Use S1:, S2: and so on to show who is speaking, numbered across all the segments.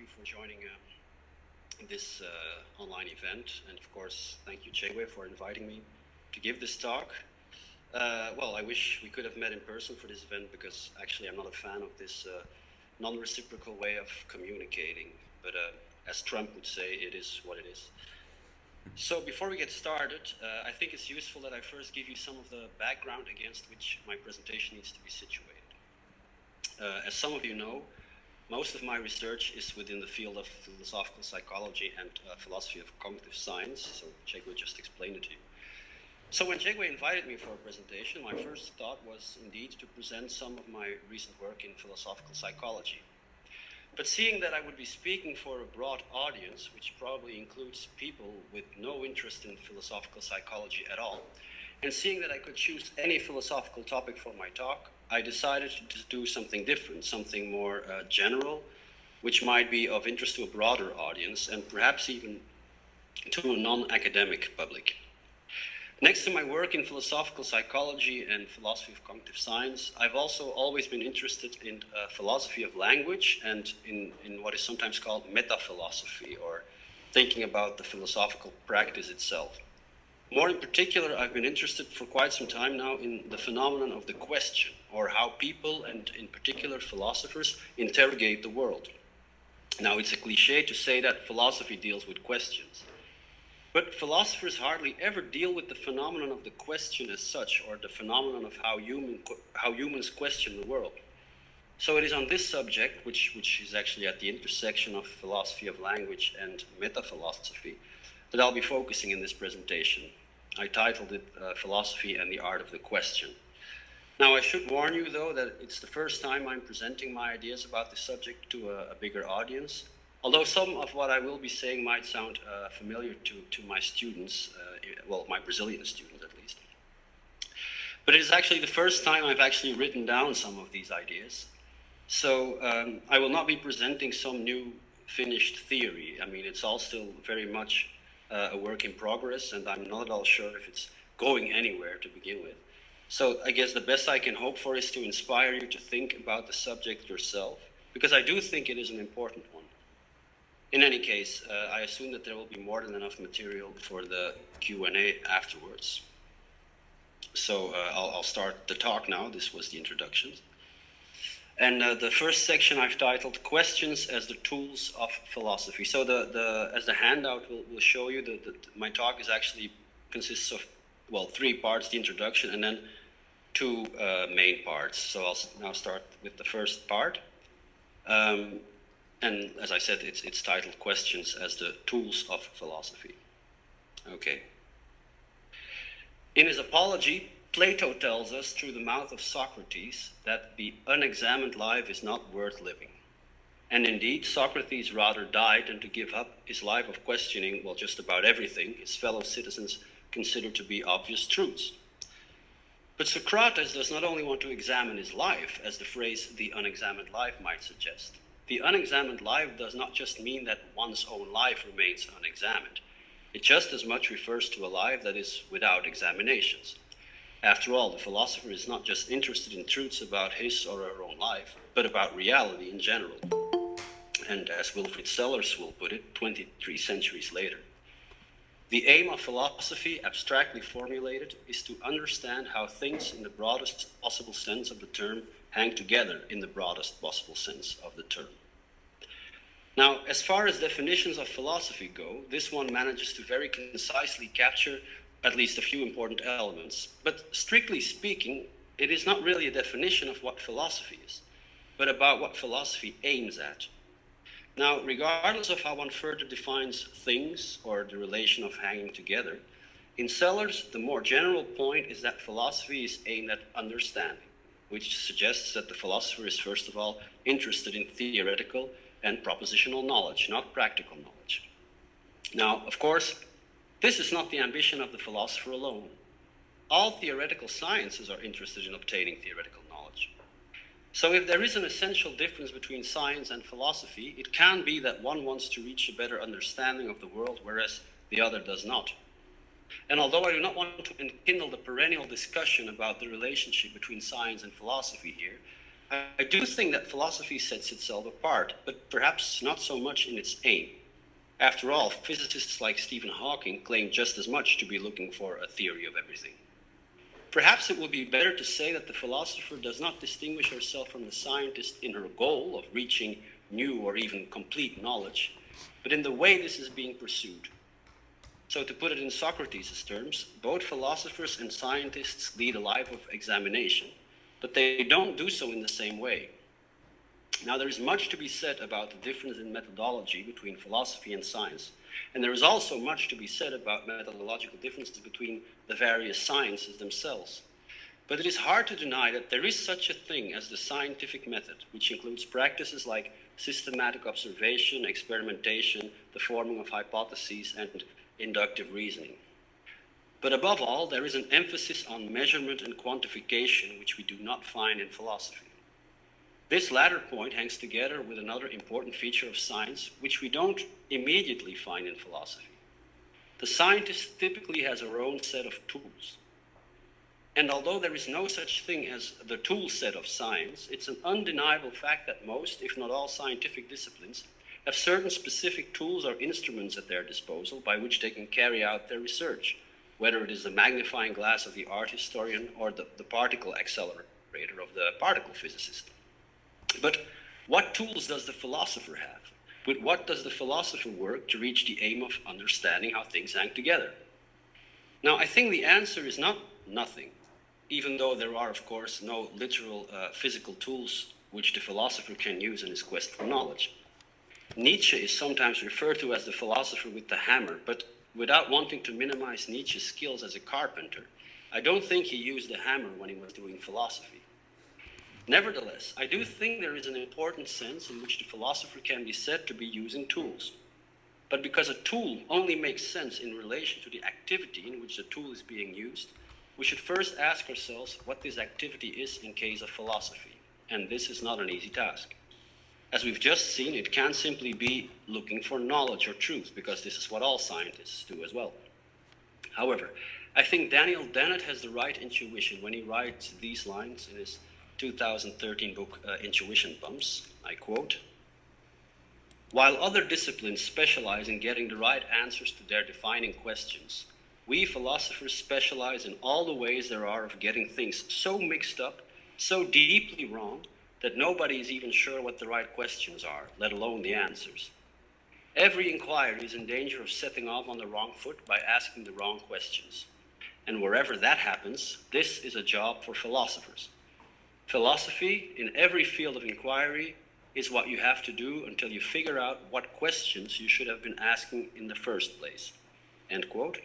S1: you for joining this online event. And of course, thank you, Chegwe, for inviting me to give this talk. Well, I wish we could have met in person for this event because actually I'm not a fan of this non-reciprocal way of communicating. But as Trump would say, it is what it is. So before we get started, I think it's useful that I first give you some of the background against which my presentation needs to be situated. As some of you know, most of my research is within the field of philosophical psychology and philosophy of cognitive science, so Chegwe just explained it to you. So when Chegwe invited me for a presentation, my first thought was indeed to present some of my recent work in philosophical psychology. But seeing that I would be speaking for a broad audience, which probably includes people with no interest in philosophical psychology at all, and seeing that I could choose any philosophical topic for my talk, I decided to do something different, something more general, which might be of interest to a broader audience and perhaps even to a non-academic public. Next to my work in philosophical psychology and philosophy of cognitive science, I've also always been interested in philosophy of language and in what is sometimes called meta-philosophy, or thinking about the philosophical practice itself. More in particular, I've been interested for quite some time now in the phenomenon of the question, or how people, and in particular philosophers, interrogate the world. Now, it's a cliche to say that philosophy deals with questions, but philosophers hardly ever deal with the phenomenon of the question as such, or the phenomenon of how humans question the world. So it is on this subject, which is actually at the intersection of philosophy of language and meta-philosophy, that I'll be focusing in this presentation. I titled it Philosophy and the Art of the Question. Now, I should warn you, though, that it's the first time I'm presenting my ideas about this subject to a bigger audience, although some of what I will be saying might sound familiar to my students, well, my Brazilian students at least. But it is actually the first time I've actually written down some of these ideas. So I will not be presenting some new finished theory. I mean, it's all still very much a work in progress, and I'm not at all sure if it's going anywhere to begin with. So I guess the best I can hope for is to inspire you to think about the subject yourself, because I do think it is an important one. In any case, I assume that there will be more than enough material for the Q&A afterwards. So I'll start the talk now. This was the introduction. And the first section I've titled Questions as the Tools of Philosophy. So as the handout will show you, my talk is actually consists of, well, 3 parts, the introduction, and then 2 main parts. So I'll now start with the first part. And as I said, it's titled Questions as the Tools of Philosophy. Okay. In his Apology, Plato tells us through the mouth of Socrates that the unexamined life is not worth living. And indeed, Socrates rather died than to give up his life of questioning, well, just about everything his fellow citizens consider to be obvious truths. But Socrates does not only want to examine his life, as the phrase the unexamined life might suggest. The unexamined life does not just mean that one's own life remains unexamined. It just as much refers to a life that is without examinations. After all, the philosopher is not just interested in truths about his or her own life, but about reality in general. And as Wilfrid Sellars will put it, 23 centuries later, the aim of philosophy, abstractly formulated, is to understand how things in the broadest possible sense of the term hang together in the broadest possible sense of the term. Now, as far as definitions of philosophy go, this one manages to very concisely capture at least a few important elements. But strictly speaking, it is not really a definition of what philosophy is, but about what philosophy aims at. Now, regardless of how one further defines things or the relation of hanging together, in Sellars, the more general point is that philosophy is aimed at understanding, which suggests that the philosopher is first of all interested in theoretical and propositional knowledge, not practical knowledge. Now, of course, this is not the ambition of the philosopher alone. All theoretical sciences are interested in obtaining theoretical knowledge. So if there is an essential difference between science and philosophy, it can be that one wants to reach a better understanding of the world, whereas the other does not. And although I do not want to enkindle the perennial discussion about the relationship between science and philosophy here, I do think that philosophy sets itself apart, but perhaps not so much in its aim. After all, physicists like Stephen Hawking claim just as much to be looking for a theory of everything. Perhaps it would be better to say that the philosopher does not distinguish herself from the scientist in her goal of reaching new or even complete knowledge, but in the way this is being pursued. So to put it in Socrates' terms, both philosophers and scientists lead a life of examination, but they don't do so in the same way. Now, there is much to be said about the difference in methodology between philosophy and science, and there is also much to be said about methodological differences between the various sciences themselves. But it is hard to deny that there is such a thing as the scientific method, which includes practices like systematic observation, experimentation, the forming of hypotheses, and inductive reasoning. But above all, there is an emphasis on measurement and quantification, which we do not find in philosophy. This latter point hangs together with another important feature of science, which we don't immediately find in philosophy. The scientist typically has her own set of tools. And although there is no such thing as the tool set of science, it's an undeniable fact that most, if not all, scientific disciplines have certain specific tools or instruments at their disposal by which they can carry out their research, whether it is the magnifying glass of the art historian or the particle accelerator of the particle physicist. But what tools does the philosopher have? With what does the philosopher work to reach the aim of understanding how things hang together? Now, I think the answer is not nothing, even though there are, of course, no literal physical tools which the philosopher can use in his quest for knowledge. Nietzsche is sometimes referred to as the philosopher with the hammer, but without wanting to minimize Nietzsche's skills as a carpenter, I don't think he used the hammer when he was doing philosophy. Nevertheless, I do think there is an important sense in which the philosopher can be said to be using tools. But because a tool only makes sense in relation to the activity in which the tool is being used, we should first ask ourselves what this activity is in case of philosophy, and this is not an easy task. As we've just seen, it can't simply be looking for knowledge or truth, because this is what all scientists do as well. However, I think Daniel Dennett has the right intuition when he writes these lines in his 2013 book, Intuition Bumps. I quote, "While other disciplines specialize in getting the right answers to their defining questions, we philosophers specialize in all the ways there are of getting things so mixed up, so deeply wrong, that nobody is even sure what the right questions are, let alone the answers. Every inquiry is in danger of setting off on the wrong foot by asking the wrong questions. And wherever that happens, this is a job for philosophers. Philosophy, in every field of inquiry, is what you have to do until you figure out what questions you should have been asking in the first place." End quote.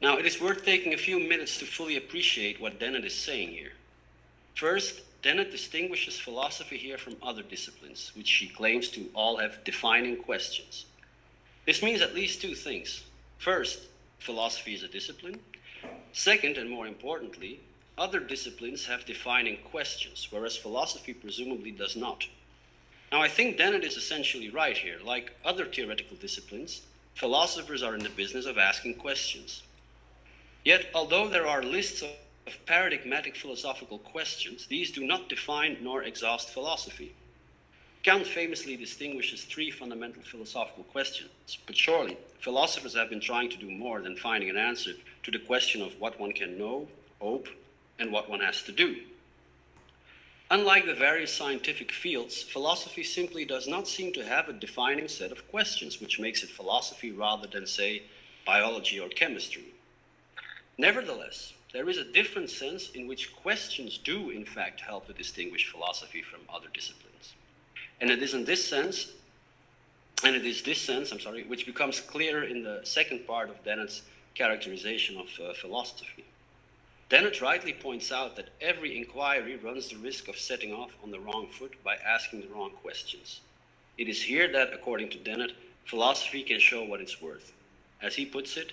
S1: Now, it is worth taking a few minutes to fully appreciate what Dennett is saying here. First, Dennett distinguishes philosophy here from other disciplines, which she claims to all have defining questions. This means at least two things. First, philosophy is a discipline. Second, and more importantly, other disciplines have defining questions, whereas philosophy presumably does not. Now, I think Dennett is essentially right here. Like other theoretical disciplines, philosophers are in the business of asking questions. Yet, although there are lists of paradigmatic philosophical questions, these do not define nor exhaust philosophy. Kant famously distinguishes three fundamental philosophical questions, but surely philosophers have been trying to do more than finding an answer to the question of what one can know, hope, and what one has to do. Unlike the various scientific fields, philosophy simply does not seem to have a defining set of questions, which makes it philosophy rather than, say, biology or chemistry. Nevertheless, there is a different sense in which questions do, in fact, help to distinguish philosophy from other disciplines. And it is this sense, which becomes clearer in the second part of Dennett's characterization of philosophy. Dennett rightly points out that every inquiry runs the risk of setting off on the wrong foot by asking the wrong questions. It is here that, according to Dennett, philosophy can show what it's worth. As he puts it,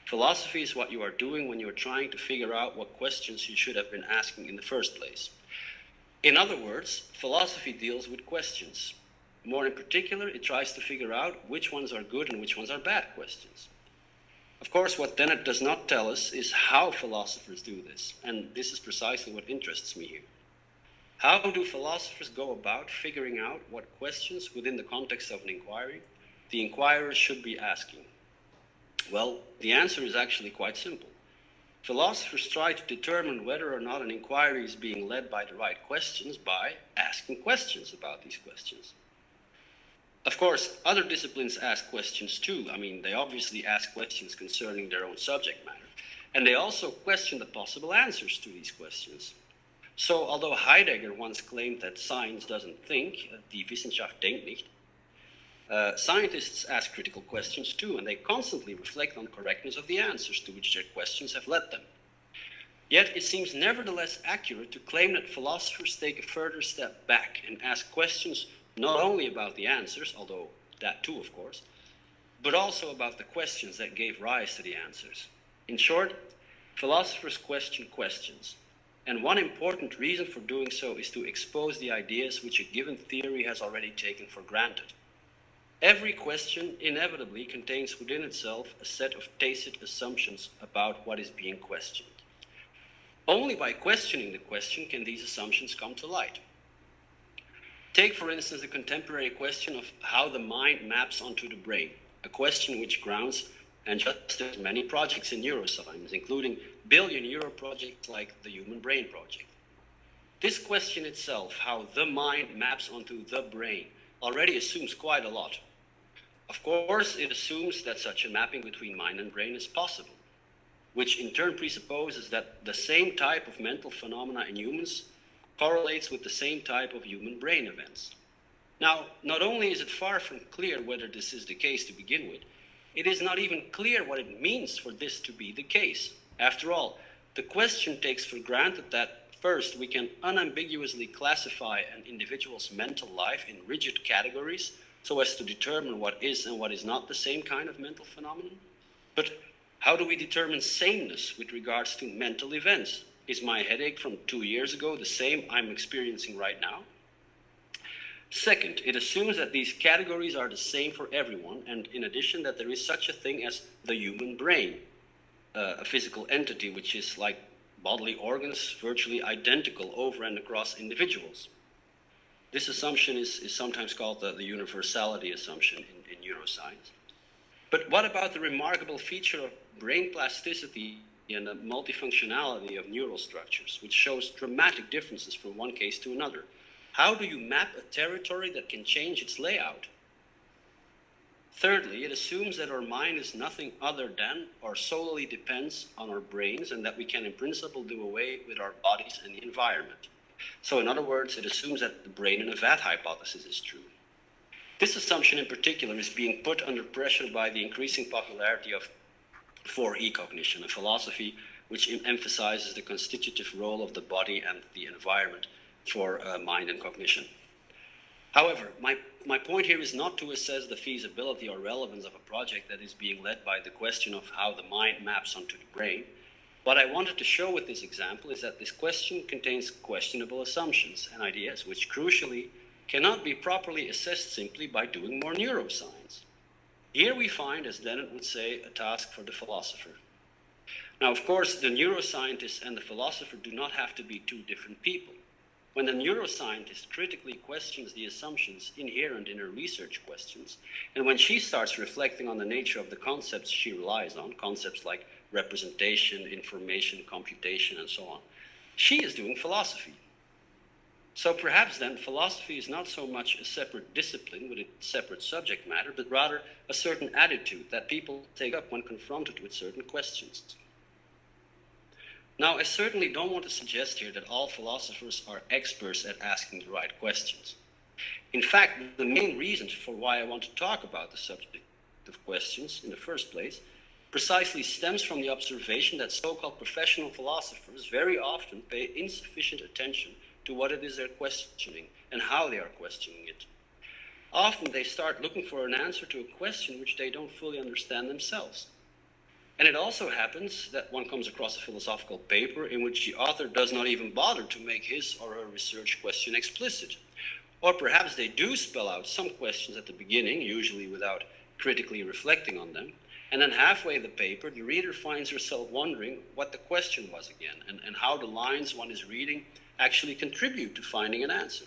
S1: philosophy is what you are doing when you are trying to figure out what questions you should have been asking in the first place. In other words, philosophy deals with questions. More in particular, it tries to figure out which ones are good and which ones are bad questions. Of course, what Dennett does not tell us is how philosophers do this, and this is precisely what interests me here. How do philosophers go about figuring out what questions within the context of an inquiry the inquirers should be asking? Well, the answer is actually quite simple. Philosophers try to determine whether or not an inquiry is being led by the right questions by asking questions about these questions. Of course, other disciplines ask questions too. I mean, they obviously ask questions concerning their own subject matter, and they also question the possible answers to these questions. So, although Heidegger once claimed that science doesn't think, die Wissenschaft denkt nicht, scientists ask critical questions too, and they constantly reflect on the correctness of the answers to which their questions have led them. Yet it seems nevertheless accurate to claim that philosophers take a further step back and ask questions not only about the answers, although that too, of course, but also about the questions that gave rise to the answers. In short, philosophers question questions. And one important reason for doing so is to expose the ideas which a given theory has already taken for granted. Every question inevitably contains within itself a set of tacit assumptions about what is being questioned. Only by questioning the question can these assumptions come to light. Take, for instance, the contemporary question of how the mind maps onto the brain, a question which grounds and just as many projects in neuroscience, including billion-euro projects like the Human Brain Project. This question itself, how the mind maps onto the brain, already assumes quite a lot. Of course, it assumes that such a mapping between mind and brain is possible, which in turn presupposes that the same type of mental phenomena in humans correlates with the same type of human brain events. Now, not only is it far from clear whether this is the case to begin with, it is not even clear what it means for this to be the case. After all, the question takes for granted that first, we can unambiguously classify an individual's mental life in rigid categories so as to determine what is and what is not the same kind of mental phenomenon. But how do we determine sameness with regards to mental events? Is my headache from 2 years ago the same I'm experiencing right now? Second, it assumes that these categories are the same for everyone, and in addition that there is such a thing as the human brain, a physical entity which is like bodily organs virtually identical over and across individuals. This assumption is sometimes called the universality assumption in neuroscience. But what about the remarkable feature of brain plasticity and the multifunctionality of neural structures, which shows dramatic differences from one case to another? How do you map a territory that can change its layout? Thirdly, it assumes that our mind is nothing other than or solely depends on our brains and that we can in principle do away with our bodies and the environment. So in other words, it assumes that the brain in a vat hypothesis is true. This assumption in particular is being put under pressure by the increasing popularity of 4E cognition, a philosophy which emphasizes the constitutive role of the body and the environment for mind and cognition. However, my point here is not to assess the feasibility or relevance of a project that is being led by the question of how the mind maps onto the brain. What I wanted to show with this example is that this question contains questionable assumptions and ideas which crucially cannot be properly assessed simply by doing more neuroscience. Here we find, as Dennett would say, a task for the philosopher. Now, of course, the neuroscientist and the philosopher do not have to be two different people. When the neuroscientist critically questions the assumptions inherent in her research questions, and when she starts reflecting on the nature of the concepts she relies on, concepts like representation, information, computation, and so on, she is doing philosophy. So perhaps then philosophy is not so much a separate discipline with its separate subject matter, but rather a certain attitude that people take up when confronted with certain questions. Now, I certainly don't want to suggest here that all philosophers are experts at asking the right questions. In fact, the main reason for why I want to talk about the subject of questions in the first place precisely stems from the observation that so-called professional philosophers very often pay insufficient attention to what it is they're questioning and how they are questioning it. Often they start looking for an answer to a question which they don't fully understand themselves. And it also happens that one comes across a philosophical paper in which the author does not even bother to make his or her research question explicit. Or perhaps they do spell out some questions at the beginning, usually without critically reflecting on them, and then halfway the paper, the reader finds herself wondering what the question was again, and how the lines one is reading actually contribute to finding an answer.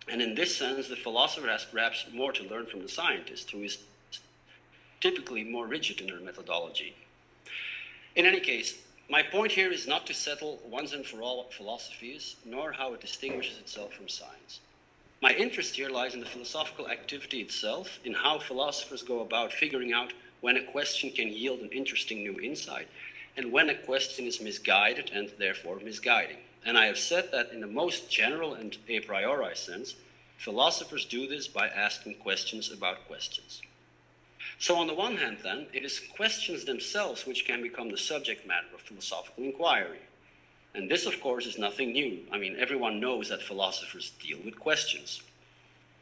S1: And in this sense, the philosopher has perhaps more to learn from the scientist, who is typically more rigid in her methodology. In any case, my point here is not to settle once and for all what philosophy is, nor how it distinguishes itself from science. My interest here lies in the philosophical activity itself, in how philosophers go about figuring out when a question can yield an interesting new insight, and when a question is misguided and therefore misguiding. And I have said that in the most general and a priori sense, philosophers do this by asking questions about questions. So on the one hand then, it is questions themselves which can become the subject matter of philosophical inquiry. And this, of course, is nothing new. I mean, everyone knows that philosophers deal with questions.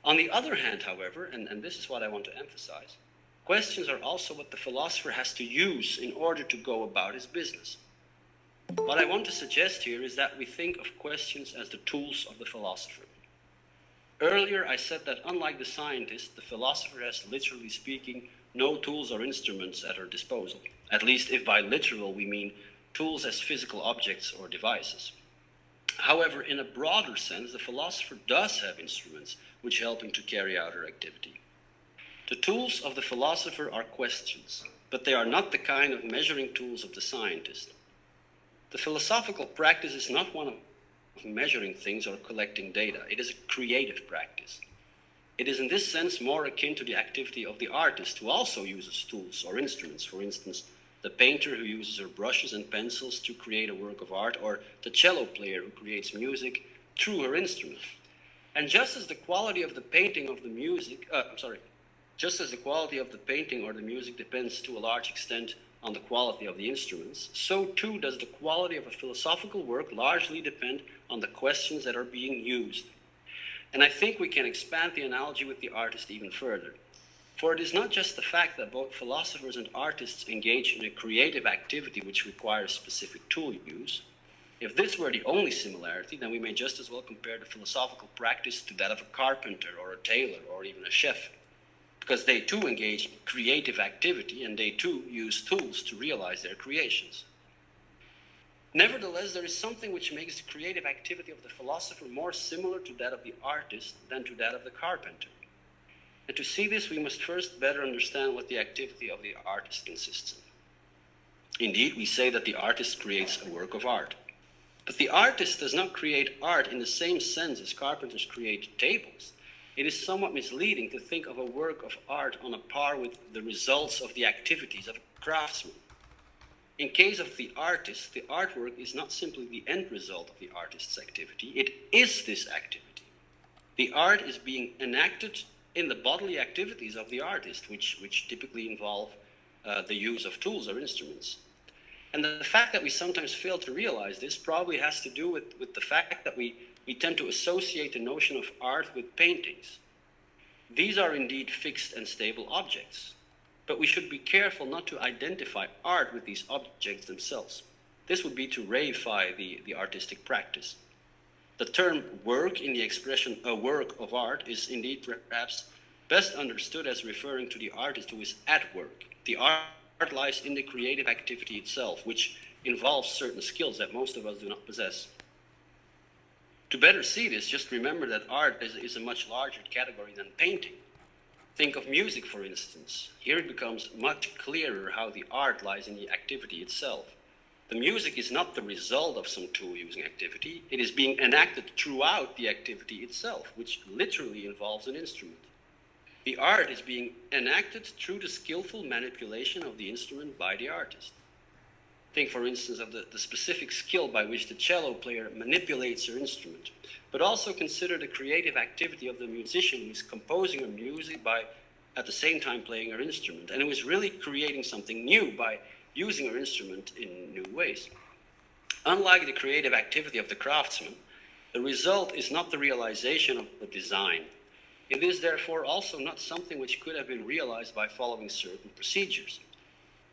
S1: On the other hand, however, and this is what I want to emphasize, questions are also what the philosopher has to use in order to go about his business. What I want to suggest here is that we think of questions as the tools of the philosopher. Earlier, I said that unlike the scientist, the philosopher has, literally speaking, no tools or instruments at her disposal. At least if by literal we mean tools as physical objects or devices. However, in a broader sense, the philosopher does have instruments which help him to carry out her activity. The tools of the philosopher are questions, but they are not the kind of measuring tools of the scientist. The philosophical practice is not one of measuring things or collecting data. It is a creative practice. It is in this sense more akin to the activity of the artist, who also uses tools or instruments. For instance, the painter who uses her brushes and pencils to create a work of art, or the cello player who creates music through her instrument. And just as the quality of the painting of the music, just as the quality of the painting or the music depends to a large extent on the quality of the instruments, so too does the quality of a philosophical work largely depend on the questions that are being used. And I think we can expand the analogy with the artist even further. For it is not just the fact that both philosophers and artists engage in a creative activity which requires specific tool use. If this were the only similarity, then we may just as well compare the philosophical practice to that of a carpenter or a tailor or even a chef, because they too engage in creative activity and they too use tools to realize their creations. Nevertheless, there is something which makes the creative activity of the philosopher more similar to that of the artist than to that of the carpenter. And to see this, we must first better understand what the activity of the artist consists in. Indeed, we say that the artist creates a work of art. But the artist does not create art in the same sense as carpenters create tables. It is somewhat misleading to think of a work of art on a par with the results of the activities of a craftsman. In case of the artist, the artwork is not simply the end result of the artist's activity, it is this activity. The art is being enacted in the bodily activities of the artist, which typically involve the use of tools or instruments. And the fact that we sometimes fail to realize this probably has to do with the fact that we tend to associate the notion of art with paintings. These are indeed fixed and stable objects, but we should be careful not to identify art with these objects themselves. This would be to reify the artistic practice. The term work in the expression a work of art is indeed perhaps best understood as referring to the artist who is at work. The art lies in the creative activity itself, which involves certain skills that most of us do not possess. To better see this, just remember that art is a much larger category than painting. Think of music, for instance. Here it becomes much clearer how the art lies in the activity itself. The music is not the result of some tool-using activity. It is being enacted throughout the activity itself, which literally involves an instrument. The art is being enacted through the skillful manipulation of the instrument by the artist. Think, for instance, of the specific skill by which the cello player manipulates her instrument, but also consider the creative activity of the musician who is composing her music by at the same time playing her instrument, and who is really creating something new by using her instrument in new ways. Unlike the creative activity of the craftsman, the result is not the realization of the design. It is therefore also not something which could have been realized by following certain procedures.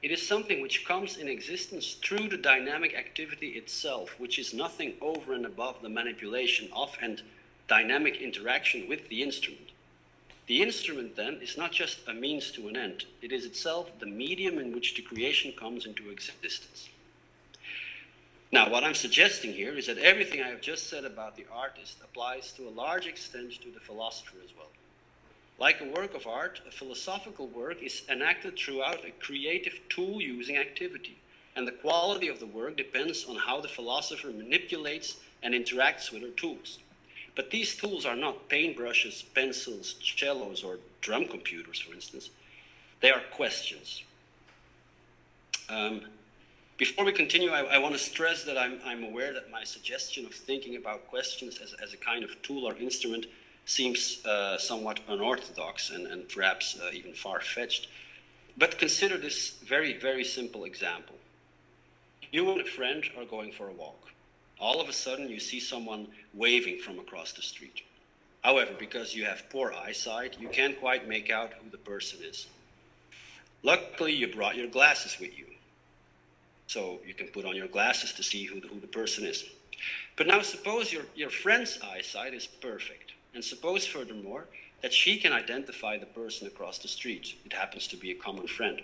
S1: It is something which comes in existence through the dynamic activity itself, which is nothing over and above the manipulation of and dynamic interaction with the instrument. The instrument, then, is not just a means to an end. It is itself the medium in which the creation comes into existence. Now, what I'm suggesting here is that everything I have just said about the artist applies to a large extent to the philosopher as well. Like a work of art, a philosophical work is enacted throughout a creative tool-using activity, and the quality of the work depends on how the philosopher manipulates and interacts with her tools. But these tools are not paintbrushes, pencils, cellos, or drum computers, for instance. They are questions. Before we continue, I want to stress that I'm aware that my suggestion of thinking about questions as a kind of tool or instrument seems somewhat unorthodox and perhaps even far-fetched. But consider this very, very simple example. You and a friend are going for a walk. All of a sudden, you see someone waving from across the street. However, because you have poor eyesight, you can't quite make out who the person is. Luckily, you brought your glasses with you, so you can put on your glasses to see who the person is. But now suppose your friend's eyesight is perfect, and suppose furthermore that she can identify the person across the street. It happens to be a common friend.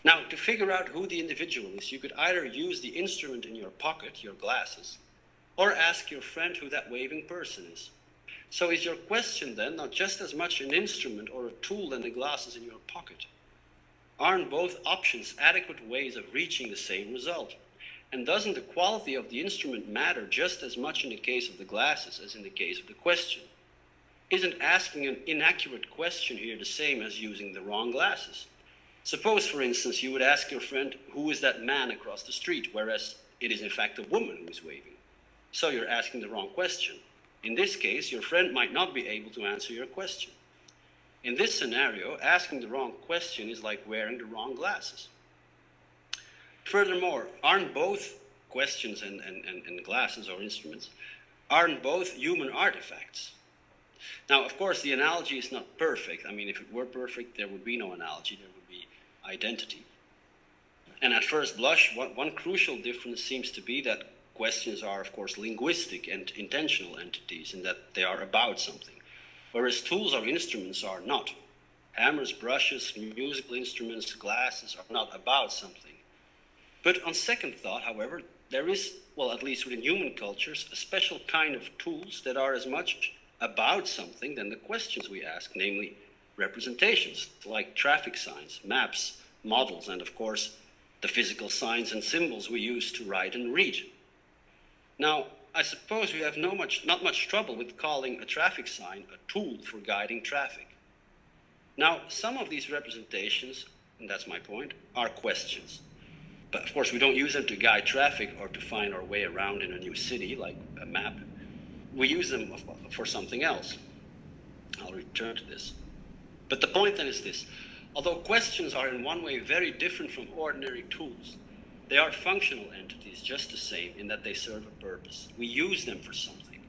S1: Now, to figure out who the individual is, you could either use the instrument in your pocket, your glasses, or ask your friend who that waving person is. So is your question then not just as much an instrument or a tool than the glasses in your pocket? Aren't both options adequate ways of reaching the same result? And doesn't the quality of the instrument matter just as much in the case of the glasses as in the case of the question? Isn't asking an inaccurate question here the same as using the wrong glasses? Suppose, for instance, you would ask your friend, who is that man across the street, whereas it is in fact a woman who is waving. So you're asking the wrong question. In this case, your friend might not be able to answer your question. In this scenario, asking the wrong question is like wearing the wrong glasses. Furthermore, aren't both questions and glasses or instruments, aren't both human artifacts? Now, of course, the analogy is not perfect. I mean, if it were perfect, there would be no analogy, there would be identity. And at first blush, one crucial difference seems to be that questions are, of course, linguistic and intentional entities, in that they are about something, whereas tools or instruments are not. Hammers, brushes, musical instruments, glasses are not about something. But on second thought, however, there is, well, at least within human cultures, a special kind of tools that are as much about something than the questions we ask, namely representations, like traffic signs, maps, models, and of course, the physical signs and symbols we use to write and read. Now, I suppose we have not much trouble with calling a traffic sign a tool for guiding traffic. Now, some of these representations, and that's my point, are questions. But of course, we don't use them to guide traffic or to find our way around in a new city, like a map. We use them for something else. I'll return to this. But the point then is this. Although questions are in one way very different from ordinary tools, they are functional entities just the same in that they serve a purpose. We use them for something.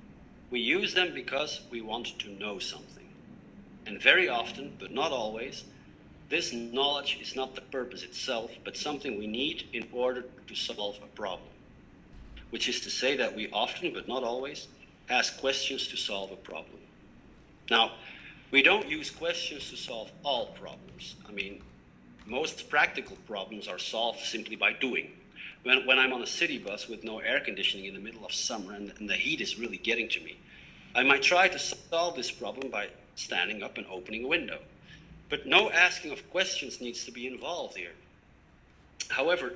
S1: We use them because we want to know something. And very often, but not always, this knowledge is not the purpose itself, but something we need in order to solve a problem. Which is to say that we often, but not always, ask questions to solve a problem. Now, we don't use questions to solve all problems. I mean, most practical problems are solved simply by doing. When I'm on a city bus with no air conditioning in the middle of summer and the heat is really getting to me, I might try to solve this problem by standing up and opening a window. But no asking of questions needs to be involved here. However,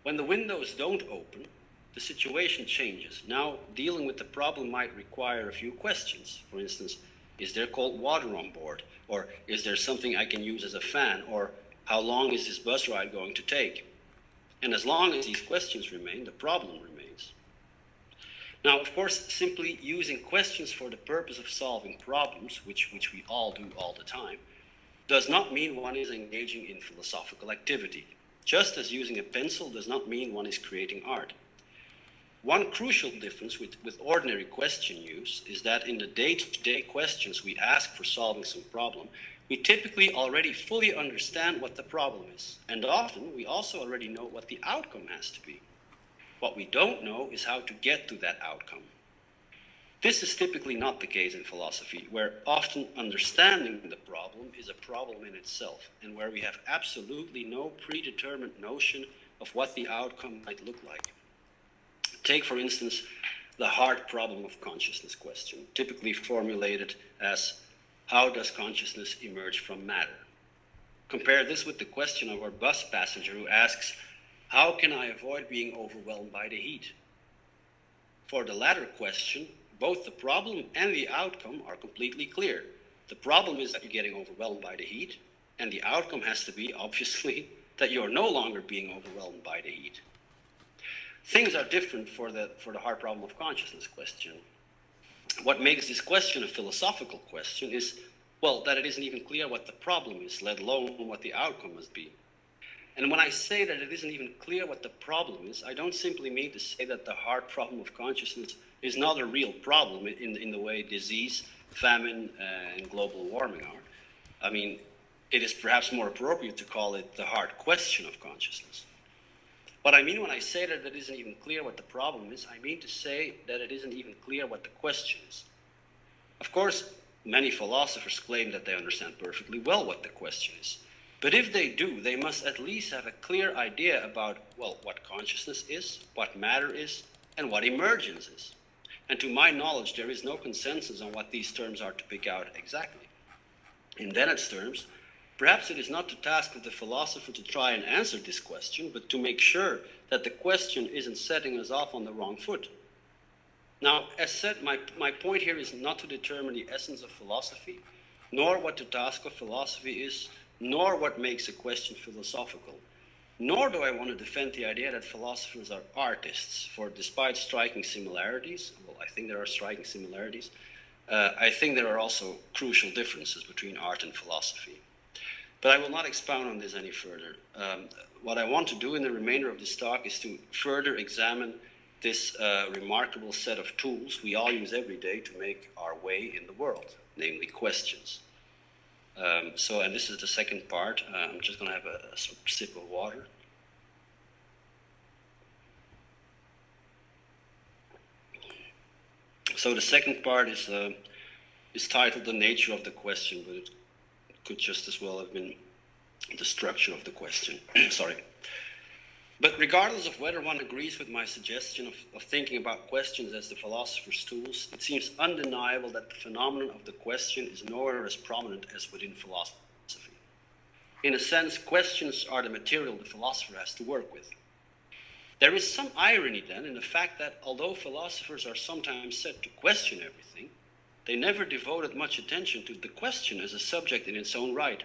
S1: when the windows don't open, the situation changes. Now, dealing with the problem might require a few questions. For instance, is there cold water on board? Or is there something I can use as a fan? Or how long is this bus ride going to take? And as long as these questions remain, the problem remains. Now, of course, simply using questions for the purpose of solving problems, which we all do all the time, does not mean one is engaging in philosophical activity, just as using a pencil does not mean one is creating art. One crucial difference with ordinary question use is that in the day-to-day questions we ask for solving some problem, we typically already fully understand what the problem is, and often we also already know what the outcome has to be. What we don't know is how to get to that outcome. This is typically not the case in philosophy, where often understanding the problem is a problem in itself, and where we have absolutely no predetermined notion of what the outcome might look like. Take, for instance, the hard problem of consciousness question, typically formulated as, how does consciousness emerge from matter? Compare this with the question of our bus passenger who asks, how can I avoid being overwhelmed by the heat? For the latter question, both the problem and the outcome are completely clear. The problem is that you're getting overwhelmed by the heat, and the outcome has to be, obviously, that you're no longer being overwhelmed by the heat. Things are different for the hard problem of consciousness question. What makes this question a philosophical question is, well, that it isn't even clear what the problem is, let alone what the outcome must be. And when I say that it isn't even clear what the problem is, I don't simply mean to say that the hard problem of consciousness is not a real problem in the way disease, famine, and global warming are. I mean, it is perhaps more appropriate to call it the hard question of consciousness. What I mean when I say that it isn't even clear what the problem is, I mean to say that it isn't even clear what the question is. Of course, many philosophers claim that they understand perfectly well what the question is. But if they do, they must at least have a clear idea about, well, what consciousness is, what matter is, and what emergence is. And to my knowledge, there is no consensus on what these terms are to pick out exactly. In Dennett's terms, perhaps it is not the task of the philosopher to try and answer this question, but to make sure that the question isn't setting us off on the wrong foot. Now, as said, my point here is not to determine the essence of philosophy, nor what the task of philosophy is, nor what makes a question philosophical. Nor do I want to defend the idea that philosophers are artists, for despite striking similarities, well, I think there are striking similarities, I think there are also crucial differences between art and philosophy. But I will not expound on this any further. What I want to do in the remainder of this talk is to further examine this remarkable set of tools we all use every day to make our way in the world, namely questions. And this is the second part. I'm just going to have a sip of water. So the second part is titled The Nature of the Question, but it could just as well have been the structure of the question. Sorry. But regardless of whether one agrees with my suggestion of thinking about questions as the philosopher's tools, it seems undeniable that the phenomenon of the question is nowhere as prominent as within philosophy. In a sense, questions are the material the philosopher has to work with. There is some irony then in the fact that although philosophers are sometimes said to question everything, they never devoted much attention to the question as a subject in its own right.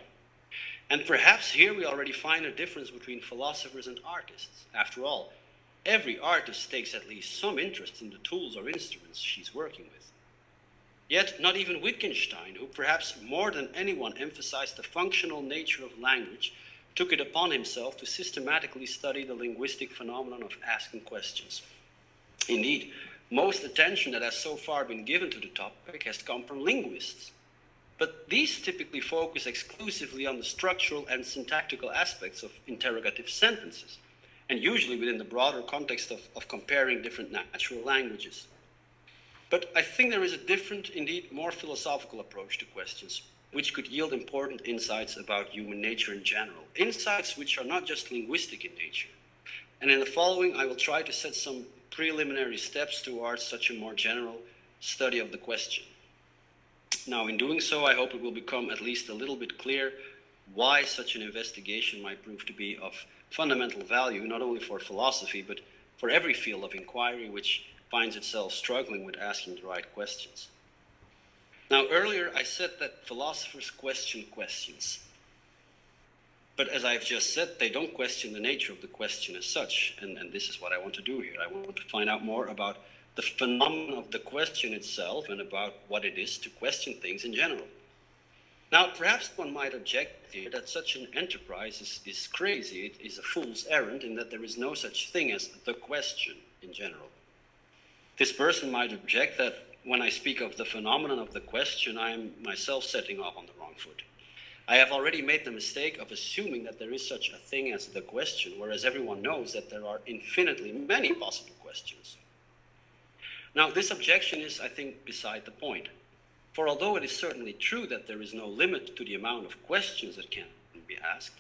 S1: And perhaps here we already find a difference between philosophers and artists. After all, every artist takes at least some interest in the tools or instruments she's working with. Yet not even Wittgenstein, who perhaps more than anyone emphasized the functional nature of language, took it upon himself to systematically study the linguistic phenomenon of asking questions. Indeed, most attention that has so far been given to the topic has come from linguists. But these typically focus exclusively on the structural and syntactical aspects of interrogative sentences, and usually within the broader context of comparing different natural languages. But I think there is a different, indeed more philosophical approach to questions, which could yield important insights about human nature in general, insights which are not just linguistic in nature. And in the following, I will try to set some preliminary steps towards such a more general study of the question. Now, in doing so, I hope it will become at least a little bit clear why such an investigation might prove to be of fundamental value, not only for philosophy, but for every field of inquiry which finds itself struggling with asking the right questions. Now, earlier I said that philosophers question questions. But as I've just said, they don't question the nature of the question as such, and this is what I want to do here. I want to find out more about the phenomenon of the question itself and about what it is to question things in general. Now, perhaps one might object here that such an enterprise is crazy. It is a fool's errand in that there is no such thing as the question in general. This person might object that when I speak of the phenomenon of the question, I am myself setting off on the wrong foot. I have already made the mistake of assuming that there is such a thing as the question, whereas everyone knows that there are infinitely many possible questions. Now, this objection is, I think, beside the point. For although it is certainly true that there is no limit to the amount of questions that can be asked,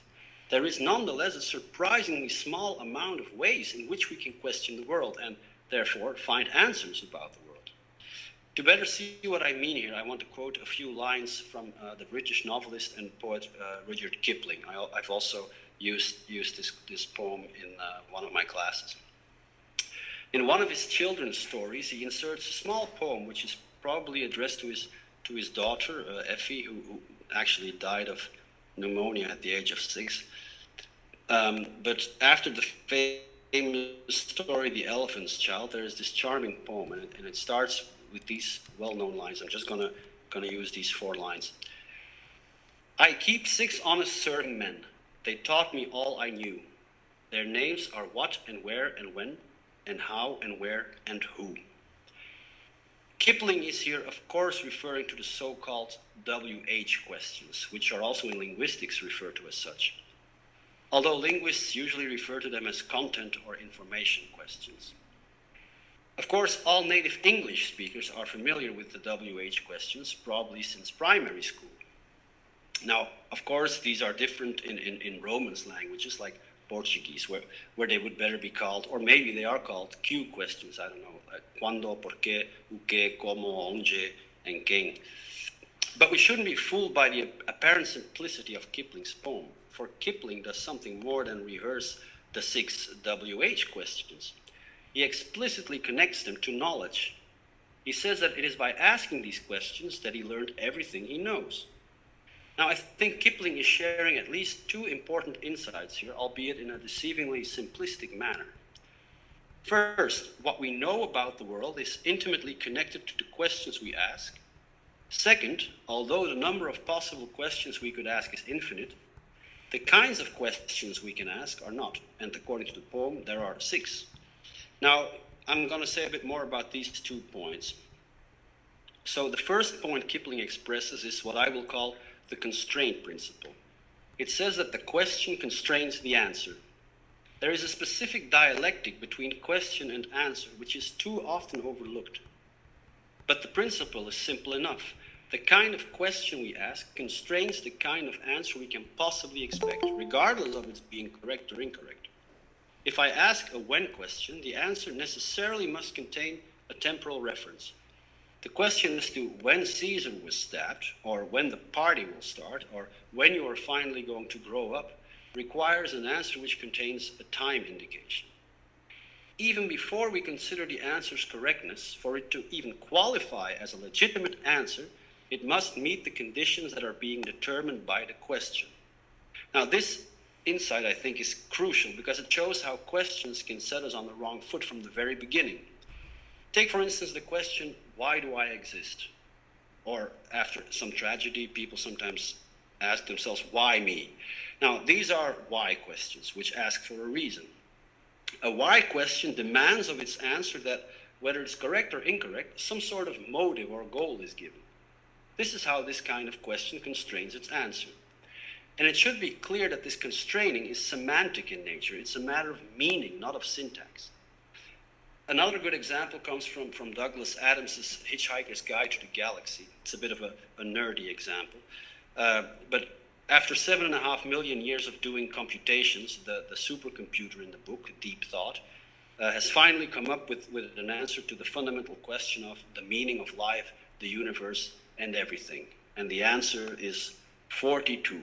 S1: there is nonetheless a surprisingly small amount of ways in which we can question the world, and therefore find answers about the world. To better see what I mean here, I want to quote a few lines from the British novelist and poet Rudyard Kipling. I've also used this poem in one of my classes. In one of his children's stories, he inserts a small poem which is probably addressed to his daughter, Effie, who actually died of pneumonia at the age of 6. But after the famous story, The Elephant's Child, there is this charming poem, and it starts with these well-known lines. I'm just gonna use these 4 lines. I keep 6 honest serving men. They taught me all I knew. Their names are what and where and when, and how and where and who. Kipling is here, of course, referring to the so-called WH questions, which are also in linguistics referred to as such, although linguists usually refer to them as content or information questions. Of course, all native English speakers are familiar with the WH questions, probably since primary school. Now, of course, these are different in Romance languages like Portuguese, where they would better be called, or maybe they are called Q questions, I don't know, cuando, por qué, o qué, como, onde, and quem. But we shouldn't be fooled by the apparent simplicity of Kipling's poem, for Kipling does something more than rehearse the 6 WH questions. He explicitly connects them to knowledge. He says that it is by asking these questions that he learned everything he knows. Now, I think Kipling is sharing at least 2 important insights here, albeit in a deceivingly simplistic manner. First, what we know about the world is intimately connected to the questions we ask. Second, although the number of possible questions we could ask is infinite, the kinds of questions we can ask are not, and according to the poem, there are 6. Now, I'm going to say a bit more about these 2 points. So the first point Kipling expresses is what I will call the constraint principle. It says that the question constrains the answer. There is a specific dialectic between question and answer, which is too often overlooked. But the principle is simple enough. The kind of question we ask constrains the kind of answer we can possibly expect, regardless of its being correct or incorrect. If I ask a when question, the answer necessarily must contain a temporal reference. The question as to when Caesar was stabbed, or when the party will start, or when you are finally going to grow up, requires an answer which contains a time indication. Even before we consider the answer's correctness, for it to even qualify as a legitimate answer, it must meet the conditions that are being determined by the question. Now, this insight, I think, is crucial because it shows how questions can set us on the wrong foot from the very beginning. Take, for instance, the question, why do I exist? Or after some tragedy, people sometimes ask themselves, why me? Now, these are why questions, which ask for a reason. A why question demands of its answer that, whether it's correct or incorrect, some sort of motive or goal is given. This is how this kind of question constrains its answer. And it should be clear that this constraining is semantic in nature. It's a matter of meaning, not of syntax. Another good example comes from Douglas Adams's Hitchhiker's Guide to the Galaxy. It's a bit of a nerdy example. But after 7.5 million years of doing computations, the supercomputer in the book, Deep Thought, has finally come up with an answer to the fundamental question of the meaning of life, the universe, and everything. And the answer is 42.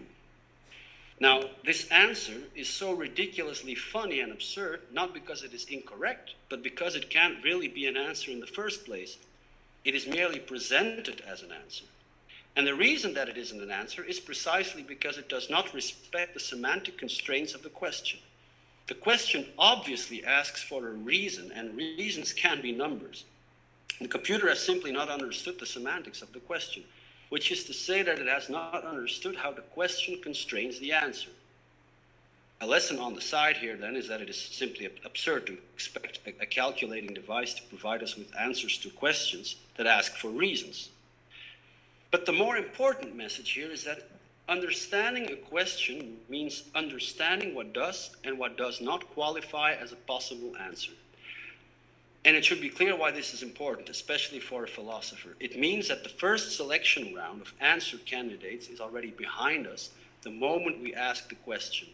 S1: Now, this answer is so ridiculously funny and absurd, not because it is incorrect, but because it can't really be an answer in the first place. It is merely presented as an answer. And the reason that it isn't an answer is precisely because it does not respect the semantic constraints of the question. The question obviously asks for a reason, and reasons can be numbers. The computer has simply not understood the semantics of the question, which is to say that it has not understood how the question constrains the answer. A lesson on the side here then is that it is simply absurd to expect a calculating device to provide us with answers to questions that ask for reasons. But the more important message here is that understanding a question means understanding what does and what does not qualify as a possible answer. And it should be clear why this is important, especially for a philosopher. It means that the first selection round of answer candidates is already behind us the moment we ask the question.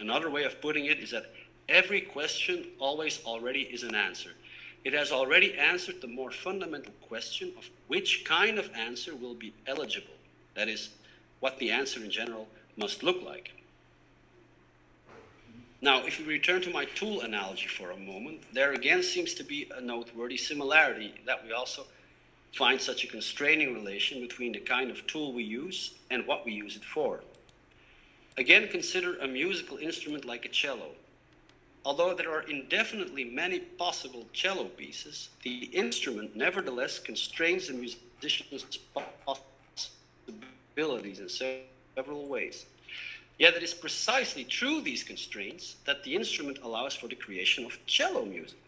S1: Another way of putting it is that every question always already is an answer. it has already answered the more fundamental question of which kind of answer will be eligible. That is, what the answer in general must look like. Now, if we return to my tool analogy for a moment, there again seems to be a noteworthy similarity that we also find such a constraining relation between the kind of tool we use and what we use it for. Again, consider a musical instrument like a cello. Although there are indefinitely many possible cello pieces, the instrument nevertheless constrains the musician's possibilities in several ways. Yet it is precisely through these constraints that the instrument allows for the creation of cello music.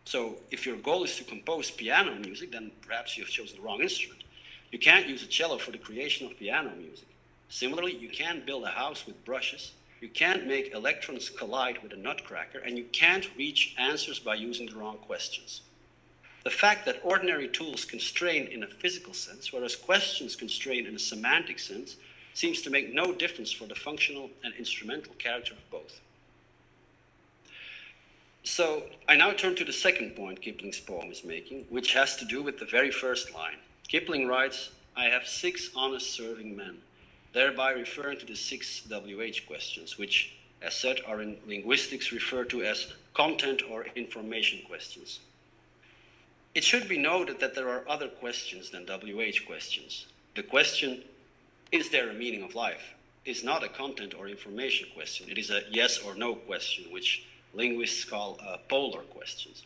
S1: So if your goal is to compose piano music, then perhaps you have chosen the wrong instrument. You can't use a cello for the creation of piano music. Similarly, you can't build a house with brushes, you can't make electrons collide with a nutcracker, and you can't reach answers by using the wrong questions. The fact that ordinary tools constrain in a physical sense, whereas questions constrain in a semantic sense, seems to make no difference for the functional and instrumental character of both. So I now turn to the second point Kipling's poem is making, which has to do with the very first line. Kipling writes, "I have 6 honest serving men," thereby referring to the 6 WH questions, which, as said, are in linguistics referred to as content or information questions. It should be noted that there are other questions than WH questions. The question, "Is there a meaning of life?" is not a content or information question. It is a yes or no question, which linguists call polar questions.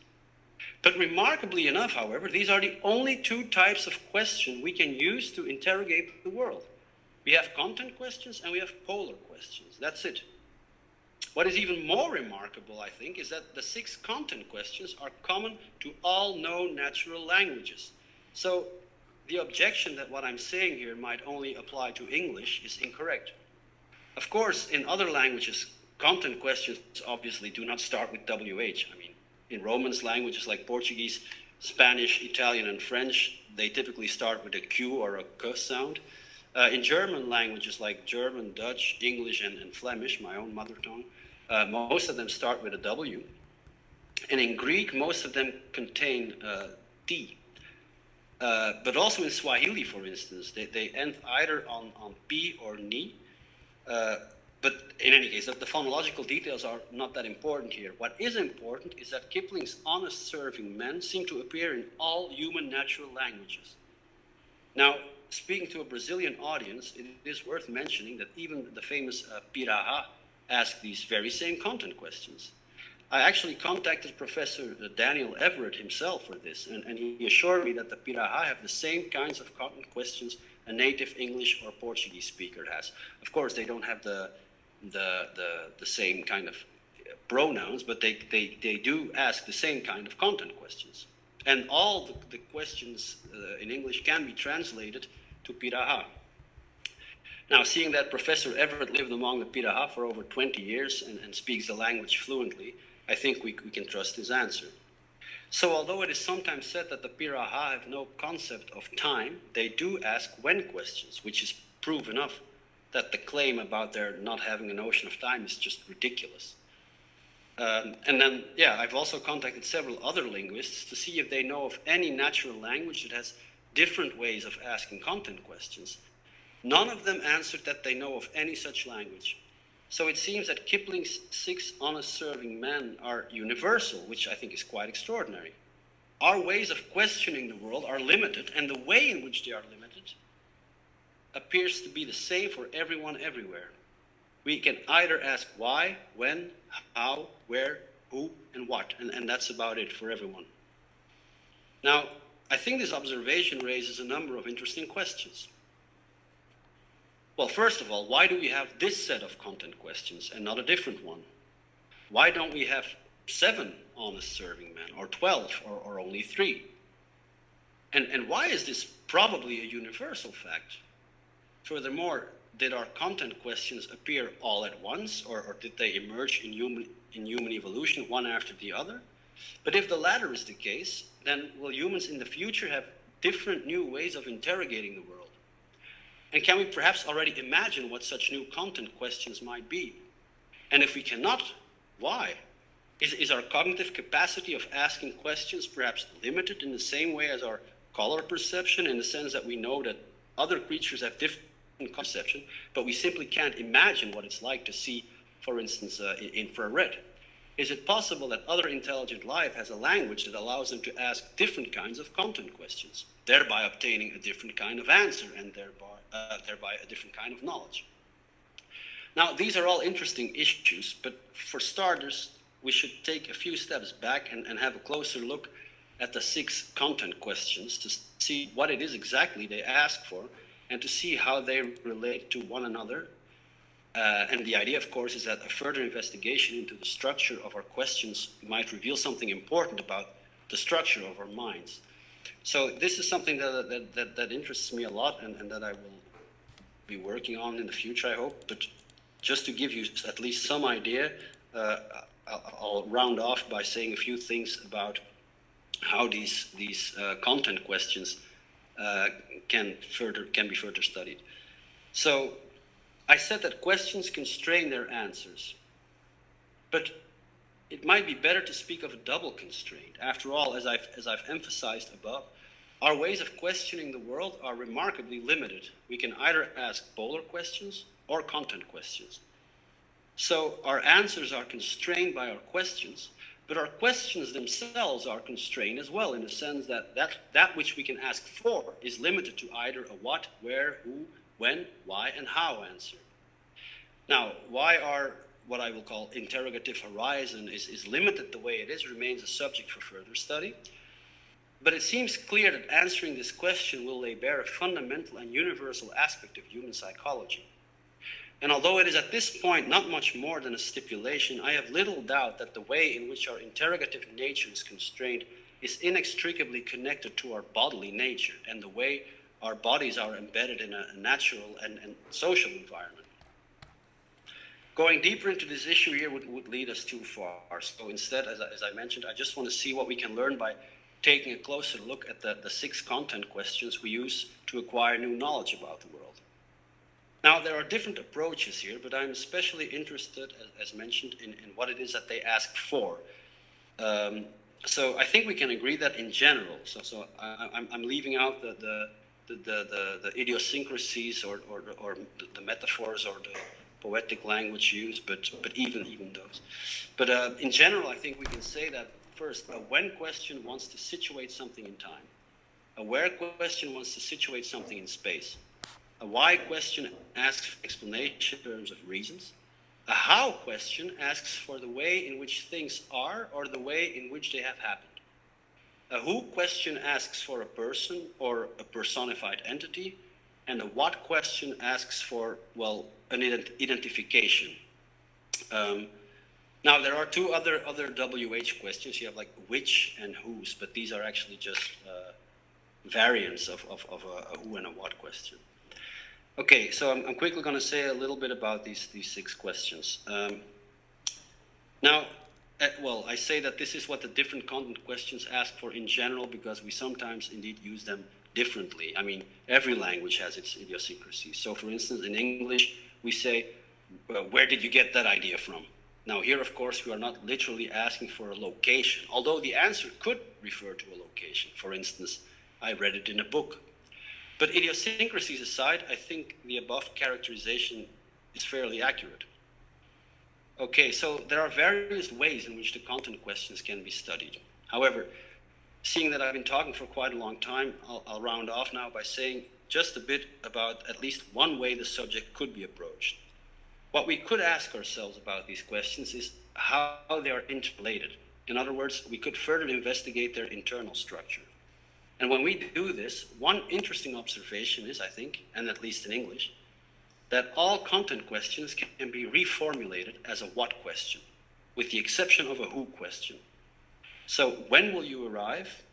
S1: But remarkably enough, however, these are the only 2 types of question we can use to interrogate the world. We have content questions and we have polar questions. That's it. What is even more remarkable, I think, is that the 6 content questions are common to all known natural languages. So the objection that what I'm saying here might only apply to English is incorrect. Of course, in other languages, content questions obviously do not start with WH. I mean, in Romance languages like Portuguese, Spanish, Italian, and French, they typically start with a Q or a K sound. In German languages like German, Dutch, English, and Flemish, my own mother tongue, most of them start with a W. And in Greek, most of them contain T. But also in Swahili, for instance, they end either on P or Ni. But in any case, the phonological details are not that important here. What is important is that Kipling's honest serving men seem to appear in all human natural languages. Now, speaking to a Brazilian audience, it is worth mentioning that even the famous Piraha asked these very same content questions. I actually contacted Professor Daniel Everett himself for this, and he assured me that the Piraha have the same kinds of content questions a native English or Portuguese speaker has. Of course, they don't have the same kind of pronouns, but they do ask the same kind of content questions. And all the questions in English can be translated to Piraha. Now, seeing that Professor Everett lived among the Piraha for over 20 years and speaks the language fluently, I think we can trust his answer. So although it is sometimes said that the Piraha have no concept of time, they do ask when questions, which is proof enough that the claim about their not having a notion of time is just ridiculous. And then, I've also contacted several other linguists to see if they know of any natural language that has different ways of asking content questions. None of them answered that they know of any such language. So it seems that Kipling's 6 honest serving men are universal, which I think is quite extraordinary. Our ways of questioning the world are limited, and the way in which they are limited appears to be the same for everyone everywhere. We can either ask why, when, how, where, who, and what, and that's about it for everyone. Now, I think this observation raises a number of interesting questions. Well, first of all, why do we have this set of content questions and not a different one? Why don't we have 7 honest serving men, or 12, or only 3? And why is this probably a universal fact? Furthermore, did our content questions appear all at once, or did they emerge in human evolution one after the other? But if the latter is the case, then will humans in the future have different new ways of interrogating the world? And can we perhaps already imagine what such new content questions might be? And if we cannot, why? Is our cognitive capacity of asking questions perhaps limited in the same way as our color perception, in the sense that we know that other creatures have different perception, but we simply can't imagine what it's like to see, for instance, infrared? Is it possible that other intelligent life has a language that allows them to ask different kinds of content questions, thereby obtaining a different kind of answer and thereby a different kind of knowledge? Now, these are all interesting issues, but for starters, we should take a few steps back and have a closer look at the 6 content questions to see what it is exactly they ask for and to see how they relate to one another. And the idea, of course, is that a further investigation into the structure of our questions might reveal something important about the structure of our minds. So this is something that interests me a lot and that I will be working on in the future, I hope. But just to give you at least some idea, I'll round off by saying a few things about how these content questions can be further studied. So I said that questions constrain their answers, but it might be better to speak of a double constraint. After all, as I've emphasized above, our ways of questioning the world are remarkably limited. We can either ask polar questions or content questions. So our answers are constrained by our questions, but our questions themselves are constrained as well, in the sense that which we can ask for is limited to either a what, where, who, when, why, and how answer. Now, why our what I will call interrogative horizon is limited the way it is remains a subject for further study. But it seems clear that answering this question will lay bare a fundamental and universal aspect of human psychology. And although it is at this point not much more than a stipulation, I have little doubt that the way in which our interrogative nature is constrained is inextricably connected to our bodily nature and the way our bodies are embedded in a natural and social environment. Going deeper into this issue here would lead us too far. So instead, as I mentioned, I just want to see what we can learn by taking a closer look at the 6 content questions we use to acquire new knowledge about the world. Now, there are different approaches here, but I'm especially interested, as mentioned, in what it is that they ask for. So I think we can agree that in general, so I'm leaving out the idiosyncrasies or the metaphors or the poetic language used, but even those. But in general, I think we can say that first, a when question wants to situate something in time. A where question wants to situate something in space. A why question asks explanation in terms of reasons. A how question asks for the way in which things are or the way in which they have happened. A who question asks for a person or a personified entity. And a what question asks for, well, an identification. Now, there are 2 other WH questions. You have like which and whose, but these are actually just variants of a who and a what question. Okay, so I'm quickly going to say a little bit about these 6 questions. Now, well, I say that this is what the different content questions ask for in general because we sometimes indeed use them differently. I mean, every language has its idiosyncrasies. So, for instance, in English, we say, where did you get that idea from? Now, here, of course, we are not literally asking for a location, although the answer could refer to a location. For instance, I read it in a book. But idiosyncrasies aside, I think the above characterization is fairly accurate. Okay, so there are various ways in which the content questions can be studied. However, seeing that I've been talking for quite a long time, I'll round off now by saying just a bit about at least one way the subject could be approached. What we could ask ourselves about these questions is how they are interrelated. In other words, we could further investigate their internal structure. And when we do this, one interesting observation is, I think, and at least in English, that all content questions can be reformulated as a what question, with the exception of a who question. So when will you arrive?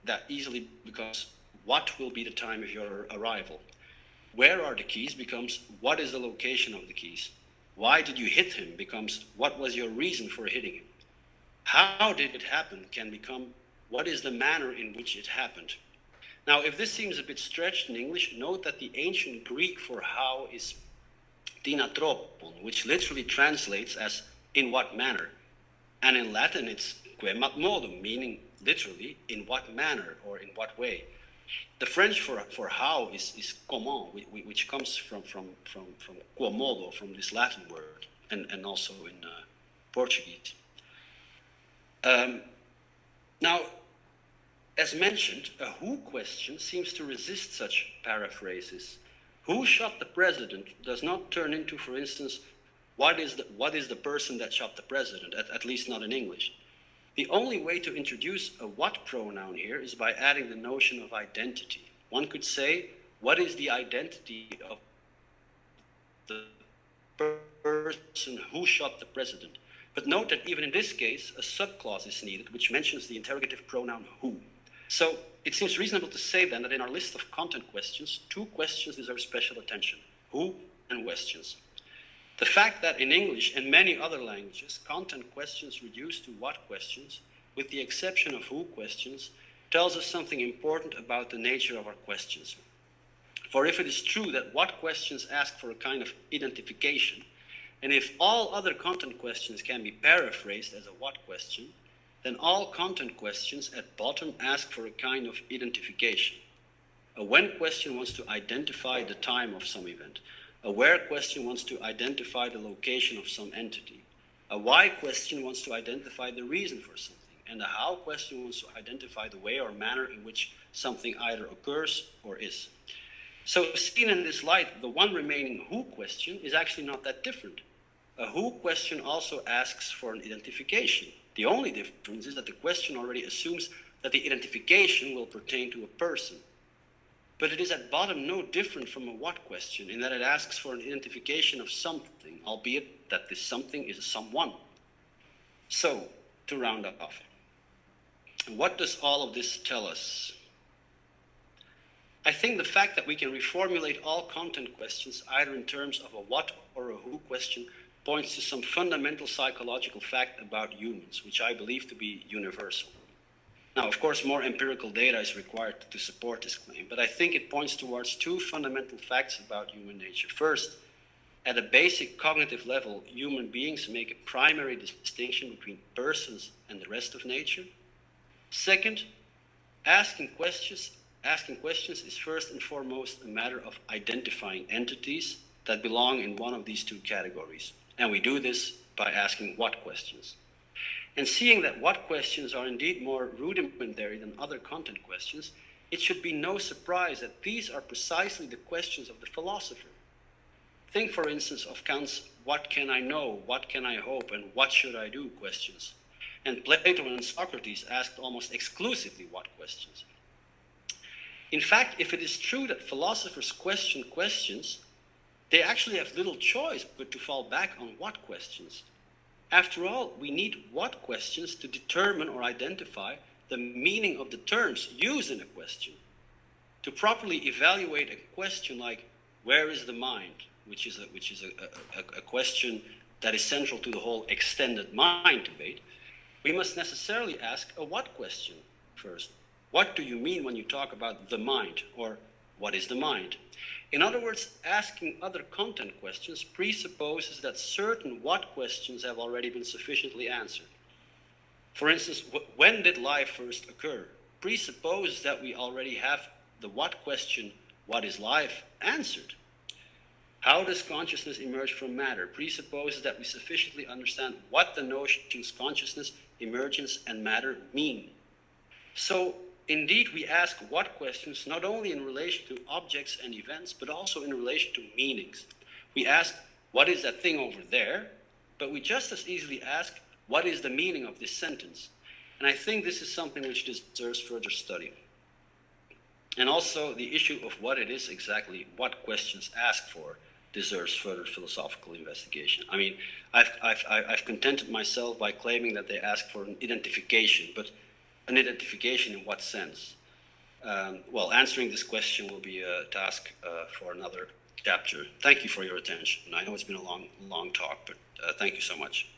S1: That easily becomes what will be the time of your arrival. Where are the keys becomes what is the location of the keys. Why did you hit him becomes what was your reason for hitting him. How did it happen can become what is the manner in which it happened. Now, if this seems a bit stretched in English, note that the ancient Greek for how is tinatropon, which literally translates as in what manner. And in Latin, it's quemat modum, meaning literally in what manner or in what way. The French for how is comment, which comes from quo modo, from this Latin word, and also in Portuguese. Now, as mentioned, a who question seems to resist such paraphrases. Who shot the president does not turn into, for instance, what is the person that shot the president, at least not in English. The only way to introduce a what pronoun here is by adding the notion of identity. One could say, what is the identity of the person who shot the president? But note that even in this case, a subclause is needed, which mentions the interrogative pronoun who. So it seems reasonable to say then that in our list of content questions, two questions deserve special attention: who and questions. The fact that in English and many other languages, content questions reduce to what questions, with the exception of who questions, tells us something important about the nature of our questions. For if it is true that what questions ask for a kind of identification, and if all other content questions can be paraphrased as a what question, then all content questions at bottom ask for a kind of identification. A when question wants to identify the time of some event. A where question wants to identify the location of some entity. A why question wants to identify the reason for something. And a how question wants to identify the way or manner in which something either occurs or is. So seen in this light, the one remaining who question is actually not that different. A who question also asks for an identification. The only difference is that the question already assumes that the identification will pertain to a person. But it is at bottom no different from a what question in that it asks for an identification of something, albeit that this something is a someone. So, to round off, what does all of this tell us? I think the fact that we can reformulate all content questions either in terms of a what or a who question points to some fundamental psychological fact about humans, which I believe to be universal. Now, of course, more empirical data is required to support this claim, but I think it points towards two fundamental facts about human nature. First, at a basic cognitive level, human beings make a primary distinction between persons and the rest of nature. Second, asking questions is first and foremost a matter of identifying entities that belong in one of these two categories. And we do this by asking what questions. And seeing that what questions are indeed more rudimentary than other content questions, it should be no surprise that these are precisely the questions of the philosopher. Think, for instance, of Kant's what can I know, what can I hope, and what should I do questions. And Plato and Socrates asked almost exclusively what questions. In fact, if it is true that philosophers question questions, they actually have little choice but to fall back on what questions. After all, we need what questions to determine or identify the meaning of the terms used in a question. To properly evaluate a question like, where is the mind, which is a question that is central to the whole extended mind debate, we must necessarily ask a what question first. What do you mean when you talk about the mind, or what is the mind? In other words, asking other content questions presupposes that certain what questions have already been sufficiently answered. For instance, when did life first occur? Presupposes that we already have the what question, what is life, answered. How does consciousness emerge from matter? Presupposes that we sufficiently understand what the notions consciousness, emergence, and matter mean. So, indeed, we ask what questions not only in relation to objects and events, but also in relation to meanings. We ask, what is that thing over there? But we just as easily ask, what is the meaning of this sentence? And I think this is something which deserves further study. And also the issue of what it is exactly, what questions ask for, deserves further philosophical investigation. I mean, I've contented myself by claiming that they ask for an identification, but an identification in what sense? Well, answering this question will be a task for another chapter. Thank you for your attention. I know it's been a long talk, but thank you so much.